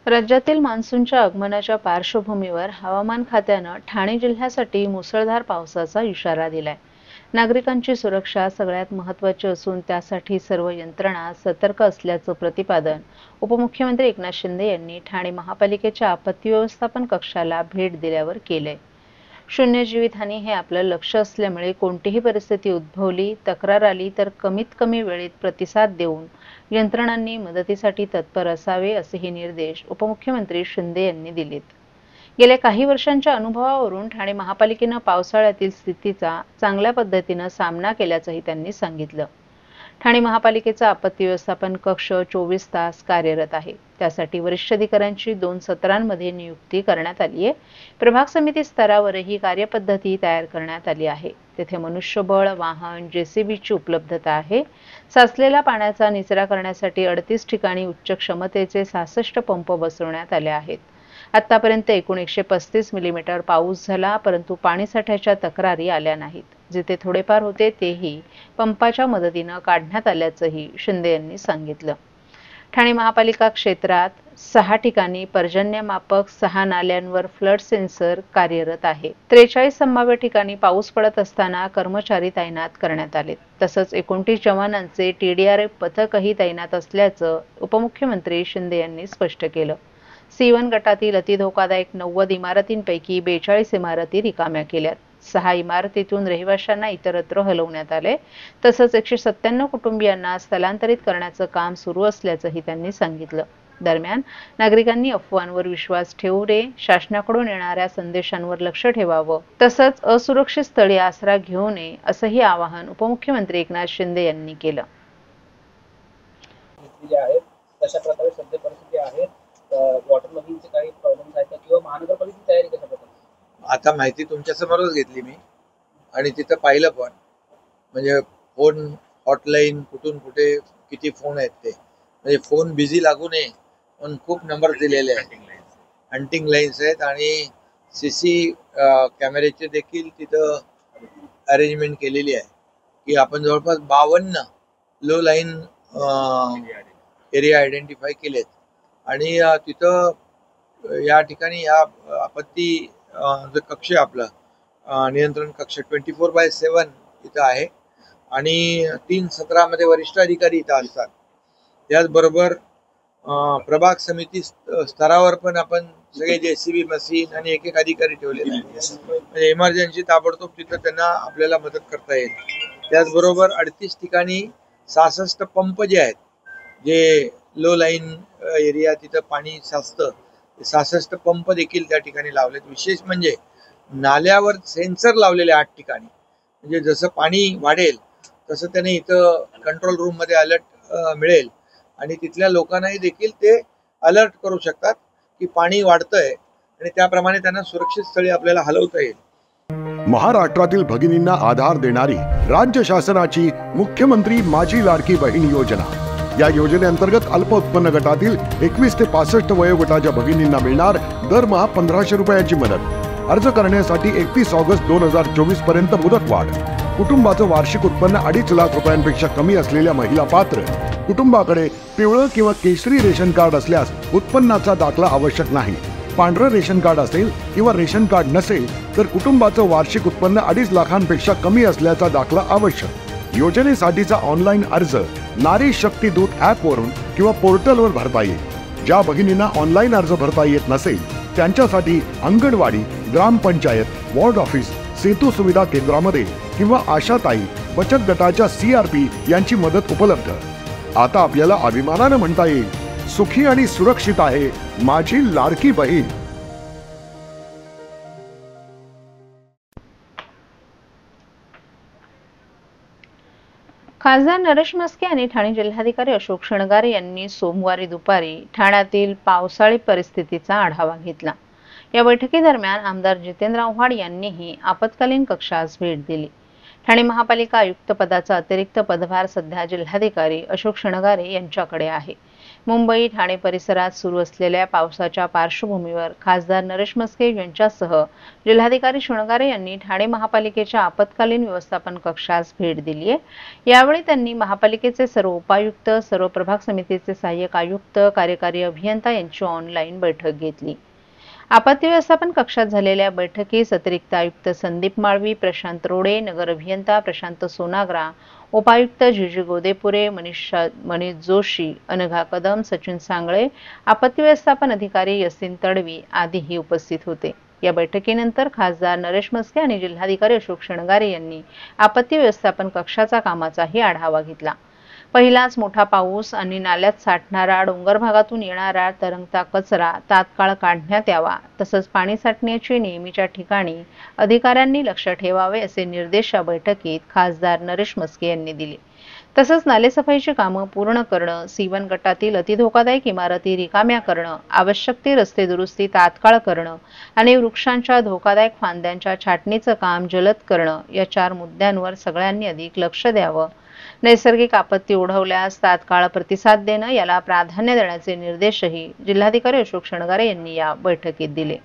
राज्यातील मान्सूनच्या आगमनाच्या पार्श्वभूमीवर हवामान खात्यानं ठाणे जिल्ह्यासाठी मुसळधार पावसाचा इशारा दिलाय। नागरिकांची सुरक्षा सगळ्यात महत्त्वाची असून त्यासाठी सर्व यंत्रणा सतर्क असल्याचं प्रतिपादन उपमुख्यमंत्री एकनाथ शिंदे यांनी ठाणे महापालिकेच्या आपत्ती व्यवस्थापन कक्षाला भेट दिल्यावर केलंय। शून्य जीवितहानी हे आपलं लक्ष्य असल्यामुळे कोणतीही परिस्थिती उद्भवली, तक्रार आली तर कमीत कमी वेळेत प्रतिसाद देऊन यंत्रणांनी मदतीसाठी तत्पर असावे असेही निर्देश उपमुख्यमंत्री शिंदे यांनी दिलेत। गेल्या काही वर्षांच्या अनुभवावरून ठाणे महापालिकेनं पावसाळ्यातील स्थितीचा चांगल्या पद्धतीनं सामना केल्याचंही त्यांनी सांगितलं। ठाणे महापालिकेचा आपत्ती व्यवस्थापन कक्ष 24 तास कार्यरत आहे। त्यासाठी वरिष्ठ अधिकाऱ्यांची 2 सत्रांमध्ये नियुक्ती करण्यात आली आहे। प्रभाग समिती स्तरावरही कार्यपद्धती तयार करण्यात आली आहे। तेथे मनुष्यबळ, वाहन, जेसीबीची उपलब्धता आहे। साचलेल्या पाण्याचा निचरा करण्यासाठी 38 ठिकाणी उच्च क्षमतेचे 66 पंप बसवण्यात आले आहेत। आतापर्यंत एकूण 135 मिलीमीटर पाऊस झाला, परंतु पाणीसाठ्याच्या तक्रारी आल्या नाहीत। जिथे थोडेफार होते तेही पंपाच्या मदतीनं काढण्यात आल्याचंही शिंदे यांनी सांगितलं। ठाणे महापालिका क्षेत्रात 6 ठिकाणी पर्जन्यमापक, 6 नाल्यांवर फ्लड सेन्सर कार्यरत आहे। 43 संभाव्य ठिकाणी पाऊस पडत असताना कर्मचारी तैनात करण्यात आले। तसंच 29 जवानांचे TDRF पथकही तैनात असल्याचं उपमुख्यमंत्री शिंदे यांनी स्पष्ट केलं। C1 गटातील अतिधोकादायक 90 इमारतींपैकी 42 इमारती रिकाम्या केल्यात। 6 इमारतीतून रहिवाशांना इतरत्र हलवण्यात आले। तसंच 197 कुटुंबियांना स्थलांतरित करण्याचं काम सुरू असल्याचंही त्यांनी सांगितलं। दरम्यान नागरिकांनी अफवांवर विश्वास ठेवू नये, शासनाकडून येणाऱ्या संदेशांवर लक्ष ठेवावं, तसंच असुरक्षित स्थळी आसरा घेऊ नये असंही आवाहन उपमुख्यमंत्री एकनाथ शिंदे यांनी केलं। कशा प्रकारे सध्या परिस्थिती आहे, वॉटर लॉगिंगचे काही प्रॉब्लेम्स आहेत किंवा महानगरपालिकेची तयारी कशा प्रकारे? आता माहिती तुमच्या समोरच घेतली मी आणि तिथं पाहिलं पण, म्हणजे फोन हॉटलाईन कुठून कुठे किती फोन आहेत ते, म्हणजे फोन बिझी लागू नये पण खूप नंबर दिलेले आहेत, हंटिंग लाईन्स आहेत आणि CC कॅमेऱ्याचे देखील तिथं अरेंजमेंट केलेली आहे की आपण जवळपास 52 लो लाईन एरिया आयडेंटिफाय केलेत आणि तिथं या ठिकाणी या आपत्ती जो कक्ष आहे आपला नियंत्रण कक्ष 24/7 इथं आहे आणि 3 सत्रामध्ये वरिष्ठ अधिकारी इथं असतात। त्याचबरोबर प्रभाग समिती स्तरावर पण आपण सगळे JCB मशीन आणि एक अधिकारी ठेवलेले आहेत, म्हणजे इमर्जन्सी ताबडतोब तिथं त्यांना आपल्याला मदत करता येईल। त्याचबरोबर 38 ठिकाणी 66 पंप जे आहेत, जे लो लाईन एरिया तिथं पाणी साचतं, 66 पंप देखील त्या ठिकाणी लावलेत। विशेष म्हणजे नाल्यावर सेन्सर लावलेले 8 ठिकाणी, म्हणजे जसं पाणी वाढेल तसं त्याने इथं कंट्रोल रूम मध्ये अलर्ट मिळेल आणि तिथल्या लोकांनाही देखील ते अलर्ट करू शकतात की पाणी वाढतंय आणि त्याप्रमाणे त्यांना सुरक्षित स्थळी आपल्याला हलवता येईल। महाराष्ट्रातील भगिनींना आधार देणारी राज्य शासनाची मुख्यमंत्री माझी लाडकी बहीण योजना। या योजनेअंतर्गत अल्प उत्पन्न गटातील 21 ते 65 वयोगटाच्या भगिनींना मिळणार दरमहा 1500 रुपयांची मदत। अर्ज करण्यासाठी 31 ऑगस्ट 2024 पर्यंत मुदतवाढ। कुटुंबाचं वार्षिक उत्पन्न 2.5 लाख रुपयांपेक्षा कमी असलेल्या महिला पात्र। कुटुंबाकडे पिवळं किंवा केशरी रेशन कार्ड असल्यास उत्पन्नाचा दाखला आवश्यक नाही। पांढरं रेशन कार्ड असेल किंवा रेशन कार्ड नसेल तर कुटुंबाचं वार्षिक उत्पन्न 2.5 लाखांपेक्षा कमी असल्याचा दाखला आवश्यक। योजनेसाठीचा ऑनलाईन अर्ज नारी शक्ती दूत ॲप वरून किंवा पोर्टलवर भरता येईल। ज्या भगिनींना ऑनलाईन अर्ज भरता येत नसेल त्यांच्यासाठी अंगणवाडी, ग्रामपंचायत, वॉर्ड ऑफिस, सेतू सुविधा केंद्रामध्ये किंवा आशाताई बचत गटाच्या CRP यांची मदत उपलब्ध। आता आपल्याला अभिमानानं म्हणता येईल, सुखी आणि सुरक्षित आहे माझी लाडकी बहीण। खासदार नरेश म्हस्के आणि ठाणे जिल्हाधिकारी अशोक शृंगारे यांनी सोमवारी दुपारी ठाण्यातील पावसाळी परिस्थितीचा आढावा घेतला। या बैठकीदरम्यान आमदार जितेंद्र आव्हाड यांनीही आपत्कालीन कक्षास भेट दिली। ठाणे महापालिका आयुक्त पदाचा अतिरिक्त पदभार सध्या जिल्हाधिकारी अशोक शृंगारे यांच्याकडे आहे। मुंबई ठाणे परिसरात सुरू असलेल्या पावसाच्या पार्श्वभूमीवर खासदार नरेश म्हस्के यांच्यासह जिल्हाधिकारी शृंगारे यांनी ठाणे महापालिकेच्या आपत्कालीन व्यवस्थापन कक्षास भेट दिली आहे। यावेळी त्यांनी महापालिकेचे सर्व उपायुक्त, सर्व प्रभाग समितीचे सहाय्यक आयुक्त, कार्यकारी अभियंता यांची ऑनलाईन बैठक घेतली। आपत्ती व्यवस्थापन कक्षात झालेल्या बैठकीस अतिरिक्त आयुक्त संदीप माळवी, प्रशांत रोडे, नगर अभियंता प्रशांत सोनाग्रा, उपायुक्त जीजी गोदेपुरे, मनीष जोशी, अनघा कदम, सचिन सांगळे, आपत्ती व्यवस्थापन अधिकारी यसीन तडवी आदीही उपस्थित होते। या बैठकीनंतर खासदार नरेश म्हस्के आणि जिल्हाधिकारी अशोक शृंगारे यांनी आपत्ती व्यवस्थापन कक्षाचा कामाचाही आढावा घेतला। पहिलाच मोठा पाऊस आणि नाल्यात साठणारा, डोंगर भागातून येणारा तरंगता कचरा तात्काळ काढण्यात यावा, तसंच पाणी साठण्याची नेहमीच्या ठिकाणी अधिकाऱ्यांनी लक्ष ठेवावे असे निर्देश या बैठकीत खासदार नरेश म्हस्के यांनी दिले। तसंच नालेसफाईची कामं पूर्ण करणं, C1 गटातील अतिधोकादायक इमारती रिकाम्या करणं, आवश्यक ती रस्ते दुरुस्ती तात्काळ करणं आणि वृक्षांच्या धोकादायक फांद्यांच्या छाटणीचं काम जलद करणं या 4 मुद्द्यांवर सगळ्यांनी अधिक लक्ष द्यावं। नैसर्गिक आपत्ती ओढवल्यास तात्काळ प्रतिसाद देणं याला प्राधान्य देण्याचे निर्देशही जिल्हाधिकारी अशोक शृंगारे यांनी या बैठकीत दिले।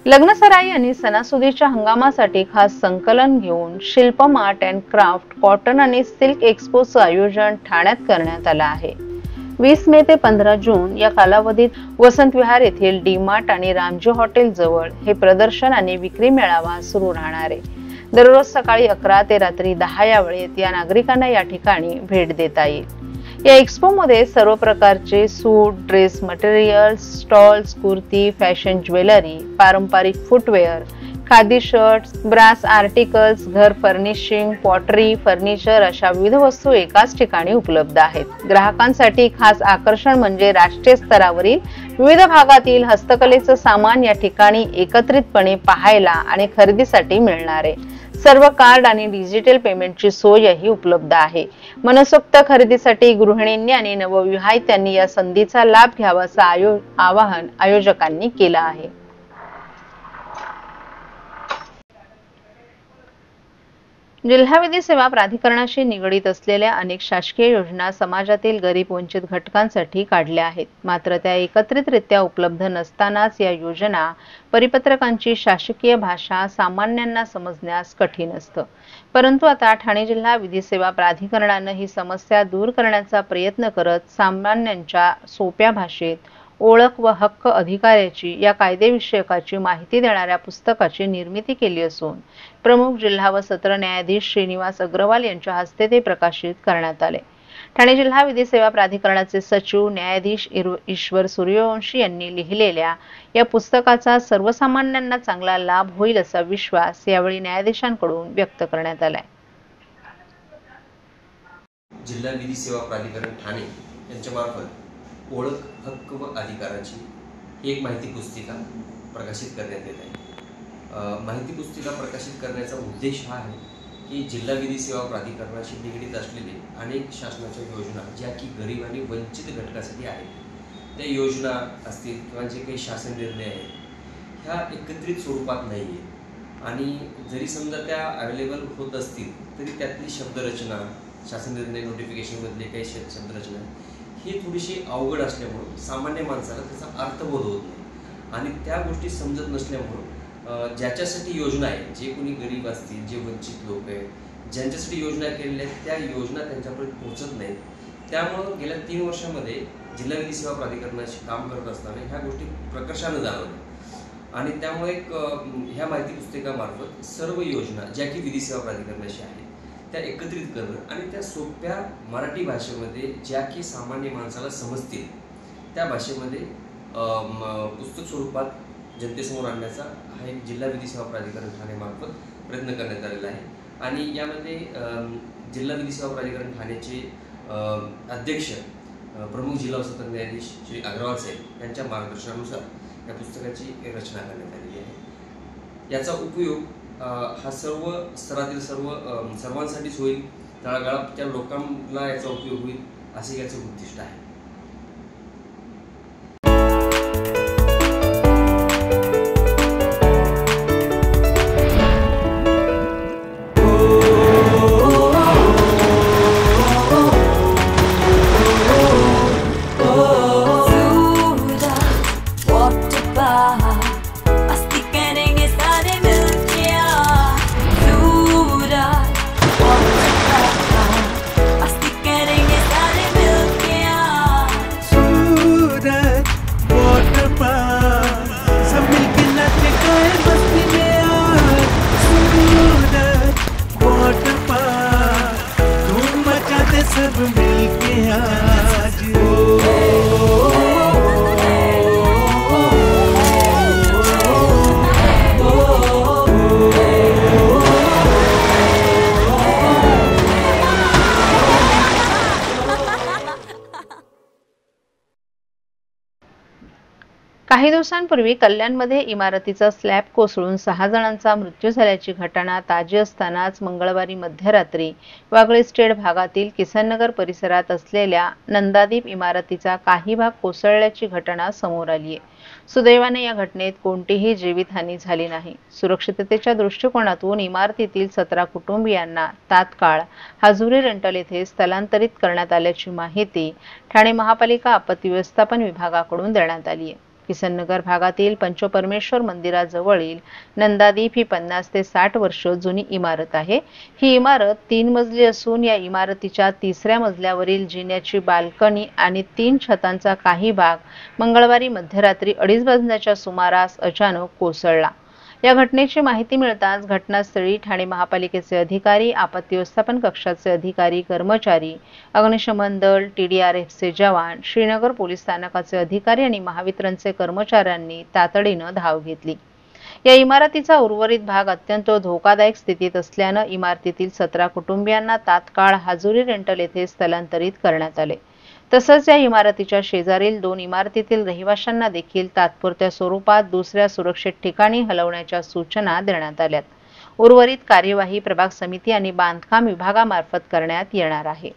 लग्नसराई आणि सणासुदीच्या हंगामासाठी खास संकलन घेऊन शिल्पम आर्ट अँड क्राफ्ट कॉटन आणि सिल्क एक्स्पोचं आयोजन ठाण्यात करण्यात आलं आहे। 20 मे ते 15 जून या कालावधीत वसंत विहार येथील डी-मार्ट आणि रामजी हॉटेल जवळ हे प्रदर्शन आणि विक्री मेळावा सुरू राहणार आहे। दररोज सकाळी 11 ते रात्री 10 या वेळेत या नागरिकांना या ठिकाणी भेट देता येईल। या एक्स्पो मध्ये सर्व प्रकारचे suit, dress material, stalls, kurti, fashion jewellery, पारंपरिक footwear, khadi shirts, brass articles, घर फर्निशिंग, पॉटरी, फर्निचर अशा विविध वस्तू एकाच ठिकाणी उपलब्ध आहेत। ग्राहकांसाठी खास आकर्षण म्हणजे राष्ट्रीय स्तरावरील विविध भागातील हस्तकलेचं सामान या ठिकाणी एकत्रितपणे पाहायला आणि खरेदीसाठी मिळणार आहे। सर्व कार्ड आणि डिजिटल पेमेंटची सोयही उपलब्ध आहे। मनसोक्त खरेदीसाठी गृहिणींनी आणि नवविवाहितांनी या संधीचा लाभ घ्यावा असं आवाहन आयोजकांनी केलं आहे। जिल्हा विधी सेवा प्राधिकरणाशी निगडीत असलेल्या अनेक शासकीय योजना समाजातील गरीब वंचित घटकांसाठी काढल्या आहेत। मात्र त्या एकत्रितरित्या उपलब्ध नसतानाच या योजना परिपत्रकांची शासकीय भाषा सामान्यांना समजण्यास कठीण असतं। परंतु आता ठाणे जिल्हा विधी सेवा प्राधिकरणाने ही समस्या दूर करण्याचा प्रयत्न करत सामान्यांच्या सोप्या भाषेत ओळख व हक्क अधिकाऱ्याची या कायदेविषयकाची माहिती देणाऱ्या पुस्तकाची निर्मिती केली असून प्रमुख जिल्हा व सत्र न्यायाधीश श्रीनिवास अग्रवाल यांच्या हस्ते ते प्रकाशित करण्यात आले। ठाणे जिल्हा विधी सेवा प्राधिकरणाचे सचिव न्यायाधीश ईश्वर सूर्यवंशी यांनी लिहिलेल्या या पुस्तकाचा सर्वसामान्यांना चांगला लाभ होईल असा विश्वास यावेळी न्यायाधीशांकडून व्यक्त करण्यात आलाय। जिल्हा विधी सेवा प्राधिकरण ठाणे यांच्या मार्फत ओळख, हक्क व अधिकाराची ही एक माहिती पुस्तिका प्रकाशित करण्यात येत आहे। माहिती पुस्तिका प्रकाशित करण्याचा उद्देश हा आहे की जिल्हा विधी सेवा प्राधिकरणाशी निगडीत असलेले अनेक शासनाच्या योजना ज्या की गरीब आणि वंचित घटकासाठी आहेत त्या योजना असतील किंवा जे काही शासन निर्णय आहेत ह्या एकत्रित स्वरूपात नाही आहेत आणि जरी समजा त्या अवेलेबल होत असतील तरी त्यातली शब्दरचना, शासन निर्णय नोटिफिकेशनमधले काही शब्दरचना ही थोडीशी अवघड असल्यामुळं सामान्य माणसाला त्याचा अर्थबोध होत नाही आणि त्या गोष्टी समजत नसल्यामुळं ज्याच्यासाठी योजना आहे, जे कोणी गरीब असतील, जे वंचित लोक आहेत, ज्यांच्यासाठी योजना केलेल्या आहेत त्या योजना त्यांच्यापर्यंत पोहोचत नाहीत। त्यामुळं गेल्या 3 वर्षामध्ये जिल्हा विधी सेवा प्राधिकरणाशी काम करत असताना ह्या गोष्टी प्रकर्षानं जाणवल्या आणि त्यामुळे ह्या माहिती पुस्तिकामार्फत सर्व योजना ज्या की विधी सेवा प्राधिकरणाशी आहेत त्या एकत्रित करणं आणि त्या सोप्या मराठी भाषेमध्ये ज्या की सामान्य माणसाला समजतील त्या भाषेमध्ये पुस्तक स्वरूपात जनतेसमोर आणण्याचा हा एक जिल्हा विधी सेवा प्राधिकरण ठाणेमार्फत प्रयत्न करण्यात आलेला आहे आणि यामध्ये जिल्हा विधी सेवा प्राधिकरण ठाण्याचे अध्यक्ष प्रमुख जिल्हा सत्र न्यायाधीश श्री अग्रवाल साहेब यांच्या मार्गदर्शनानुसार या पुस्तकाची रचना करण्यात आलेली आहे। याचा उपयोग हा सर्व स्तरातील सर्वांसाठीच होईल, तळागाळाच्या लोकांना याचा उपयोग होईल असे याचे उद्दिष्ट आहे। काही दिवसांपूर्वी कल्याणमध्ये इमारतीचा स्लॅब कोसळून 6 जणांचा मृत्यू झाल्याची घटना ताजी असतानाच मंगळवारी मध्यरात्री वागळे स्टेट भागातील किसननगर परिसरात असलेल्या नंदादीप इमारतीचा काही भाग कोसळल्याची घटना समोर आली आहे. सुदैवाने या घटनेत कोणतीही जीवितहानी झाली नाही. सुरक्षिततेच्या दृष्टिकोनातून इमारतीतील 17 कुटुंबियांना तात्काळ हाजुरी रेंटल येथे स्थलांतरित करण्यात आल्याची माहिती ठाणे महापालिका आपत्ती व्यवस्थापन विभागाकडून देण्यात आली आहे. किसननगर भागातील पंचपरमेश्वर मंदिराजवळील नंदादीप ही 50 ते 60 वर्ष जुनी इमारत आहे. ही इमारत 3 मजली असून या इमारतीच्या 3ऱ्या मजल्यावरील जिन्याची बाल्कनी आणि 3 छतांचा काही भाग मंगळवारी मध्यरात्री 2:30 वाजण्याच्या सुमारास अचानक कोसळला. या घटनेची माहिती मिळताच घटनास्थळी ठाणे महापालिकेचे अधिकारी, आपत्ती व्यवस्थापन कक्षाचे अधिकारी, कर्मचारी, अग्निशमन दल, TDRFचे जवान, श्रीनगर पोलीस स्थानकाचे अधिकारी आणि महावितरणचे कर्मचाऱ्यांनी तातडीनं धाव घेतली. या इमारतीचा उर्वरित भाग अत्यंत धोकादायक स्थितीत असल्यानं इमारतीतील 17 कुटुंबियांना तात्काळ हाजुरी रेंटल येथे स्थलांतरित करण्यात आले. तसंच या इमारतीच्या शेजारील 2 इमारतीतील रहिवाशांना देखील तात्पुरत्या स्वरूपात दुसऱ्या सुरक्षित ठिकाणी हलवण्याच्या सूचना देण्यात आल्यात. उर्वरित कार्यवाही प्रभाग समिती आणि बांधकाम विभागामार्फत करण्यात येणार आहे.